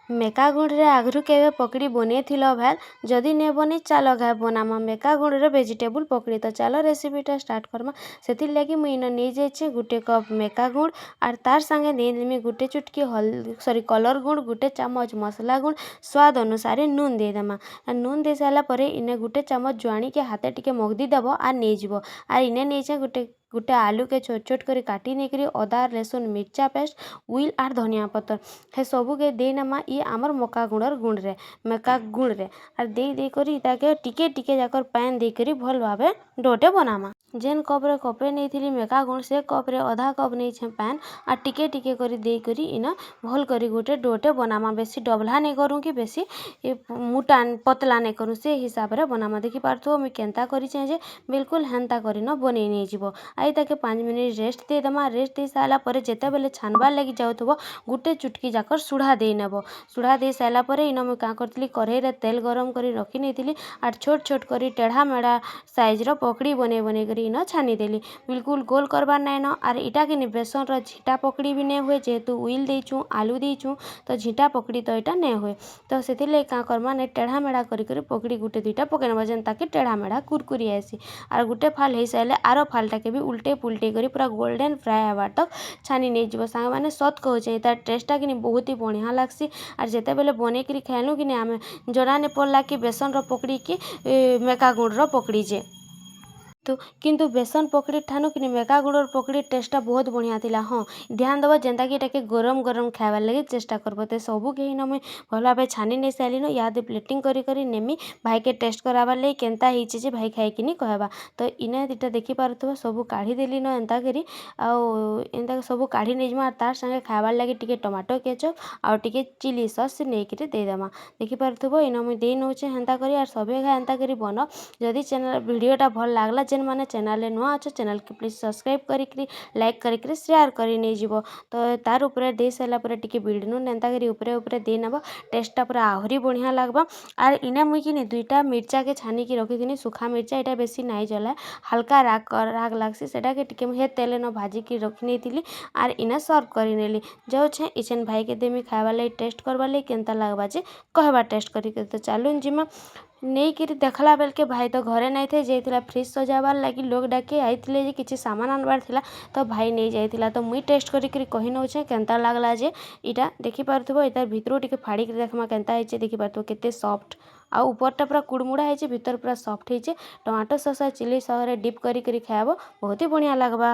मेका गुंडरे आगरू केवे पकड़ी बने भाल जदि ने बनी चल घाए बनामा मेका गुंडरे वेजिटेबल पकड़ी। तो चलो रेसिपीटा स्टार्ट करमा। से लगी मुझे नहीं जाइए गोटे कप मेका गुंड और तार संगे देदेमी गोटे चुटकी हल्दी कलर गुंड गोटे चामच मसला गुंड स्वाद अनुसार नून देदेमा। नून दे सारापर इने गोटे चामच जुआणी के हाथ टिके मगदी दब आ नहीं जीव आर इने नहीं गोटे गोटे आलू के छोट छोट कर काटी नहीं अदा लहसुन मिर्चा पेस्ट उइल आर धनिया पतर हे सबू के देनमा ये आमर मका गुंडर गुंडरे मेका गुंडरे आर दे करी ताके टिके टिके जाकर पैन दे करी भल भावे डोटे बनामा। जेन कप्रे कपे नहीं थी मेका गुंड से कप्रे आधा कप नहीं छे पैन आ टिके टिके करी दे करी इना भल करी गोटे डोटे बनामा। बेसी डबला नहीं करूँ कि बेसी मोटा पतला नहीं करूँ से हिसाब से बनामा। देखी पार्थो मुझे केनता करी जे बिल्कुल हेन्ता करी न बन नहीं जीव आई ताके 5 मिनिट रेस्ट दे देमा। रेस्ट दे सारा पर जेते बेले छानबार लगी जाउथबो गोटे चुटकी जाकर सुढ़ा दे नेबो। सुढ़ा दे सारा पर इन मुझे क्या करती कढ़ई रे तेल गरम करी रखी नहीं आर छोट छोट करी टेढ़ा मेढ़ा साइज रो पकड़ी बने बने करी इन छानी देली। बिल्कुल गोल करबार नाइन आर इटा कि बेसन रो झीटा पकड़ी भी नहीं हुए जेहेतु उइल देचु आलू देचु तो झीटा पकड़ी तो यहाँ नहीं हुए। तो से क्या करमा ने टेढ़ा मेढ़ा करी पकड़ी गोटे दुईटा पकड़ नेबा जेन ताकि टेढ़ा मेढ़ा कुरकुरी आसी। आर गोटे फाल हो सारे आर फालटा के भी उल्टे पुल्टे करी पूरा गोल्डन फ्राए हबार तक छानी नहीं जीव। सांग मैंने सत कहूचे तार टेस्टा कि बहुत ही बढ़िया लागसी। आर जेते बेले बने करी खाइलु कि आम जना नहीं पड़ला कि बेसन रो पकड़ी कि मेका गुंड रो पकड़ी जे तो किंतु बेसन पकड़ी ठानु कि मेका गुड़र पकड़ी टेस्टा बहुत बढ़िया थिला। हाँ ध्यान दब जेनता कि एटाके गरम गरम खाइबार लगे चेष्टा करब। तो सबू के न मुई भल भाव छानी नहीं सारी न याद प्लेटिंग करी करी नेमी भाई के टेस्ट कराबार लगे केनता होइचे जे भाई खाइकिनी कहबा। तो इने इटा देखी पारुथबो सबू काढ़ी देली न एंता करी एंता सबू काढ़ी नहीं जमा तार संगे खाइबार लगे टिके टमाटो केचप आउ टिके चिली सॉस नहीं करी दे देमा। देखी पारुथबो इन मुई दे नौचे हेंता करी आर सबे खा एंता करी बन। जदि चैनल वीडियोटा भल लागला जेन माने चैनल नुआ अच्छे चैनल के प्लीज सब्सक्राइब करी लाइक करी शेयर करी नहीं जीव। तो तार ऊपर दे सारा पर टिके बिल्ड नून एंता करी ऊपर ऊपर दे नेबा टेस्टा पूरा आहरी बढ़िया लगबा। आर इने मुई कि दुईटा मिर्चा के छानी की रखी सुखा मिर्चा एटा बेसी नहीं जला हल्का राग लागसी सेटा के टिके हे तेल न भाजी की रखी नहीं थी आर इने सर्व करी नेली जो छे इचेन भाई के देमी खाइबा लगी टेस्ट करबा लगी केनता लागबा जे कहबा टेस्ट करी। तो चालू जिमा नहीं कि देखला बेल के भाई तो घरे नहीं थे जाइला फ्रिज सजाबार लगी लोग डाके आईथिले जे किछि सामान आनबार थिला तो भाई नहीं जाइथिला। तो मुई टेस्ट करी कहि नौछे केनता लागला जे इटा देखी पारुथबो इतार भितरो टिके फाड़ी कर देखमा केनता होइचे देखी पारुथबो केते सॉफ्ट आ ऊपरटा पूरा कुड़मुड़ा होइचे भीतर पूरा सॉफ्ट होइचे। टमाटो सॉस चिली सॉस रे डिप करी खाइबो बहुत ही बढ़िया लागबा।